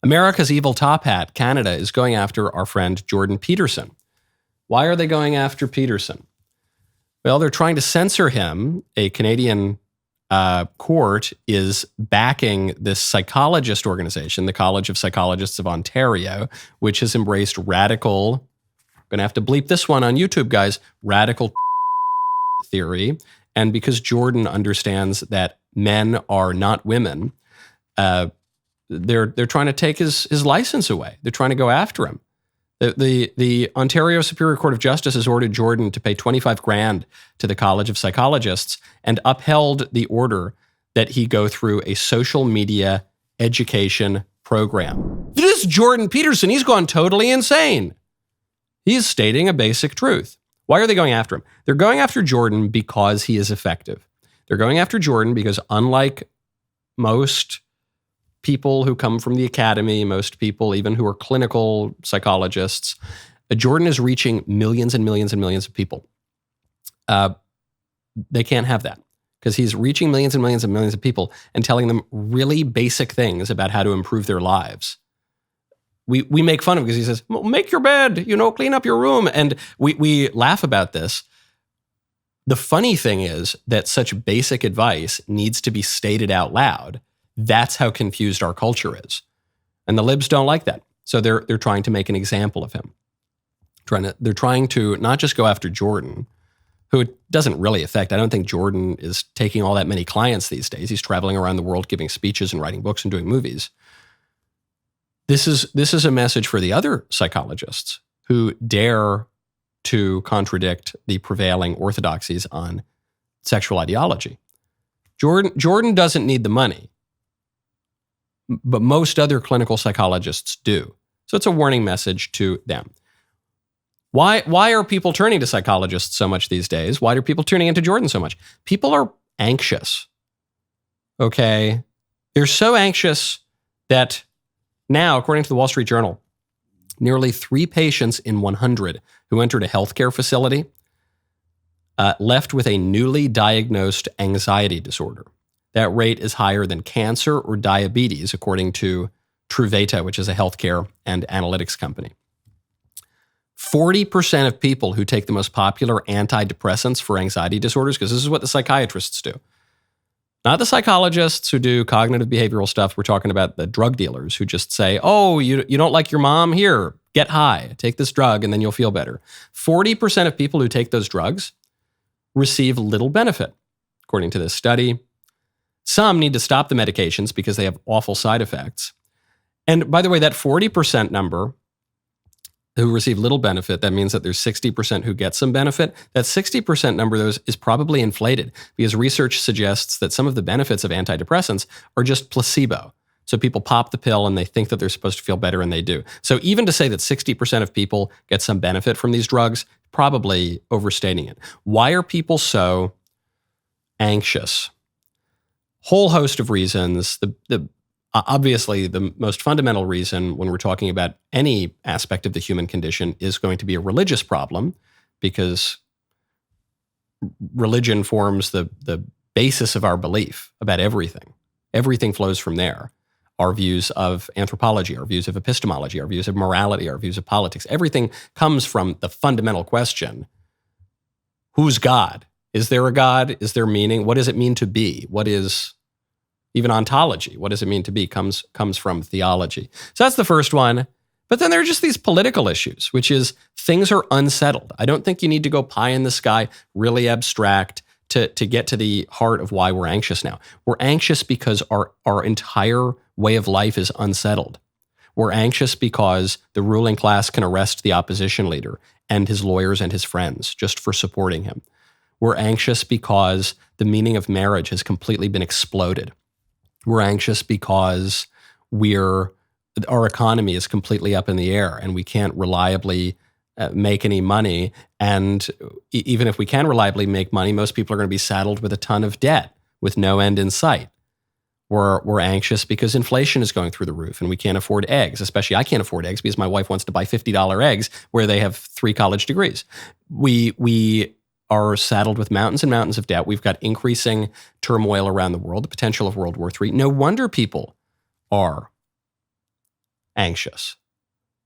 America's evil top hat, Canada, is going after our friend Jordan Peterson. Why are they going after Peterson? Well, they're trying to censor him. A Canadian court is backing this psychologist organization, the College of Psychologists of Ontario, which has embraced radical, I'm going to have to bleep this one on YouTube, guys, radical theory. And because Jordan understands that men are not women, they're trying to take his license away. They're trying to go after him. The Ontario Superior Court of Justice has ordered Jordan to pay $25,000 to the College of Psychologists and upheld the order that he go through a social media education program. This Jordan Peterson, he's gone totally insane. He's stating a basic truth. Why are they going after him? They're going after Jordan because he is effective. They're going after Jordan because, unlike most people who come from the academy, most people even who are clinical psychologists, Jordan is reaching millions and millions and millions of people. They can't have that because he's reaching millions and millions and millions of people and telling them really basic things about how to improve their lives. We make fun of him because he says, well, make your bed, clean up your room. And we laugh about this. The funny thing is that such basic advice needs to be stated out loud. That's how confused our culture is. And the libs don't like that. So they're trying to make an example of him. They're trying to not just go after Jordan, who it doesn't really affect. I don't think Jordan is taking all that many clients these days. He's traveling around the world giving speeches and writing books and doing movies. This is a message for the other psychologists who dare to contradict the prevailing orthodoxies on sexual ideology. Jordan doesn't need the money, but most other clinical psychologists do. So it's a warning message to them. Why are people turning to psychologists so much these days? Why are people tuning into Jordan so much? People are anxious. Okay? They're so anxious that now, according to the Wall Street Journal, nearly 3 patients in 100 who entered a healthcare facility left with a newly diagnosed anxiety disorder. That rate is higher than cancer or diabetes, according to Truveta, which is a healthcare and analytics company. 40% of people who take the most popular antidepressants for anxiety disorders, because this is what the psychiatrists do, not the psychologists who do cognitive behavioral stuff. We're talking about the drug dealers who just say, oh, you don't like your mom? Here, get high, take this drug, and then you'll feel better. 40% of people who take those drugs receive little benefit, according to this study. Some need to stop the medications because they have awful side effects. And by the way, that 40% number who receive little benefit, that means that there's 60% who get some benefit. That 60% number, though, is probably inflated because research suggests that some of the benefits of antidepressants are just placebo. So people pop the pill and they think that they're supposed to feel better, and they do. So even to say that 60% of people get some benefit from these drugs, probably overstating it. Why are people so anxious? Whole host of reasons. Obviously, the most fundamental reason when we're talking about any aspect of the human condition is going to be a religious problem, because religion forms the basis of our belief about everything. Everything flows from there. Our views of anthropology, our views of epistemology, our views of morality, our views of politics, everything comes from the fundamental question, who's God? Is there a God? Is there meaning? What does it mean to be? What is even ontology? What does it mean to be? Comes from theology. So that's the first one. But then there are just these political issues, which is things are unsettled. I don't think you need to go pie in the sky, really abstract, to get to the heart of why we're anxious now. We're anxious because our entire way of life is unsettled. We're anxious because the ruling class can arrest the opposition leader and his lawyers and his friends just for supporting him. We're anxious because the meaning of marriage has completely been exploded. We're anxious because our economy is completely up in the air and we can't reliably make any money. And even if we can reliably make money, most people are going to be saddled with a ton of debt with no end in sight. We're anxious because inflation is going through the roof and we can't afford eggs. Especially I can't afford eggs because my wife wants to buy $50 eggs where they have 3 college degrees. We are saddled with mountains and mountains of debt. We've got increasing turmoil around the world, the potential of World War III. No wonder people are anxious.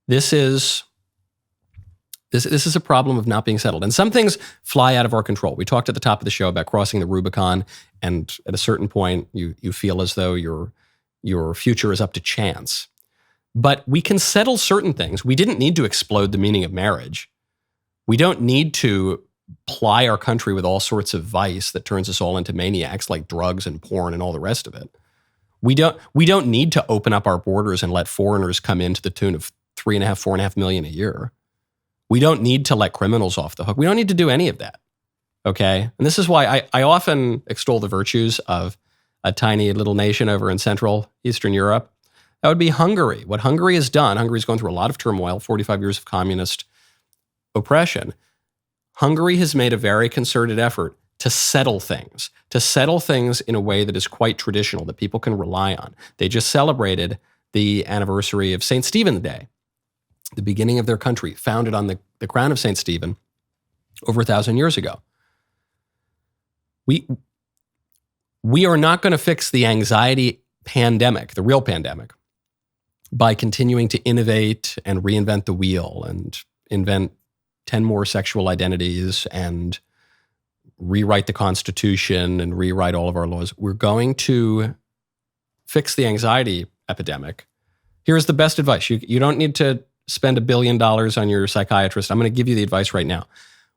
This is a problem of not being settled. And some things fly out of our control. We talked at the top of the show about crossing the Rubicon, and at a certain point, you feel as though your future is up to chance. But we can settle certain things. We didn't need to explode the meaning of marriage. We don't need to ply our country with all sorts of vice that turns us all into maniacs like drugs and porn and all the rest of it. We don't need to open up our borders and let foreigners come in to the tune of 4.5 million a year. We don't need to let criminals off the hook. We don't need to do any of that. Okay? And this is why I often extol the virtues of a tiny little nation over in Central Eastern Europe. That would be Hungary. What Hungary has done, Hungary's gone through a lot of turmoil, 45 years of communist oppression. Hungary has made a very concerted effort to settle things in a way that is quite traditional, that people can rely on. They just celebrated the anniversary of St. Stephen's Day, the beginning of their country, founded on the crown of St. Stephen over 1,000 years ago. We are not going to fix the anxiety pandemic, the real pandemic, by continuing to innovate and reinvent the wheel and invent 10 more sexual identities and rewrite the Constitution and rewrite all of our laws. We're going to fix the anxiety epidemic. Here's the best advice. You don't need to spend $1 billion on your psychiatrist. I'm going to give you the advice right now.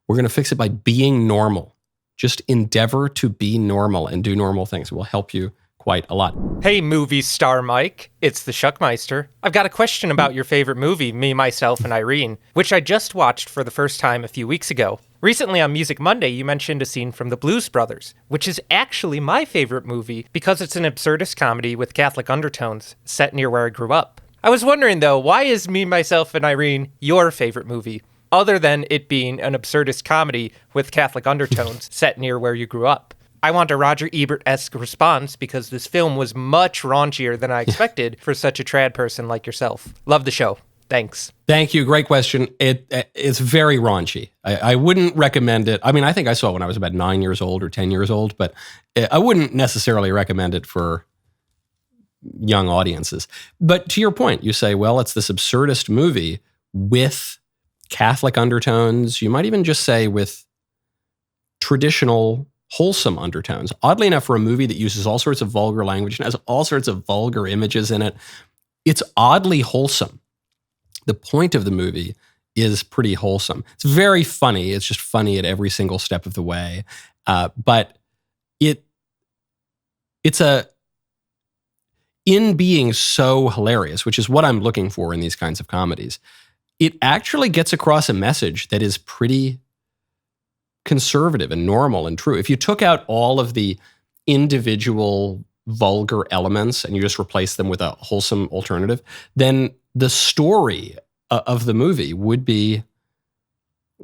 We're going to fix it by being normal. Just endeavor to be normal and do normal things. It will help you quite a lot. Hey, movie star Mike. It's the Shuckmeister. I've got a question about your favorite movie, Me, Myself, and Irene, which I just watched for the first time a few weeks ago. Recently on Music Monday, you mentioned a scene from The Blues Brothers, which is actually my favorite movie because it's an absurdist comedy with Catholic undertones set near where I grew up. I was wondering, though, why is Me, Myself, and Irene your favorite movie, other than it being an absurdist comedy with Catholic undertones set near where you grew up? I want a Roger Ebert-esque response because this film was much raunchier than I expected for such a trad person like yourself. Love the show. Thanks. Thank you. Great question. It's very raunchy. I wouldn't recommend it. I mean, I think I saw it when I was about 9 years old or 10 years old, but I wouldn't necessarily recommend it for young audiences. But to your point, you say, well, it's this absurdist movie with Catholic undertones. You might even just say with traditional wholesome undertones. Oddly enough, for a movie that uses all sorts of vulgar language and has all sorts of vulgar images in it, it's oddly wholesome. The point of the movie is pretty wholesome. It's very funny. It's just funny at every single step of the way. But it's in being so hilarious, which is what I'm looking for in these kinds of comedies, it actually gets across a message that is pretty conservative and normal and true. If you took out all of the individual vulgar elements and you just replace them with a wholesome alternative, then the story of the movie would be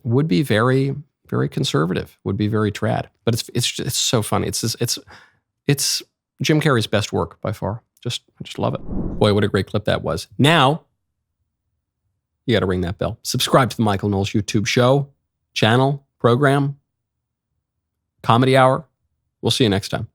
very, very conservative, would be very trad. But it's so funny. It's Jim Carrey's best work by far. I just love it. Boy, what a great clip that was. Now, you got to ring that bell. Subscribe to the Michael Knowles YouTube show, channel, program, comedy hour. We'll see you next time.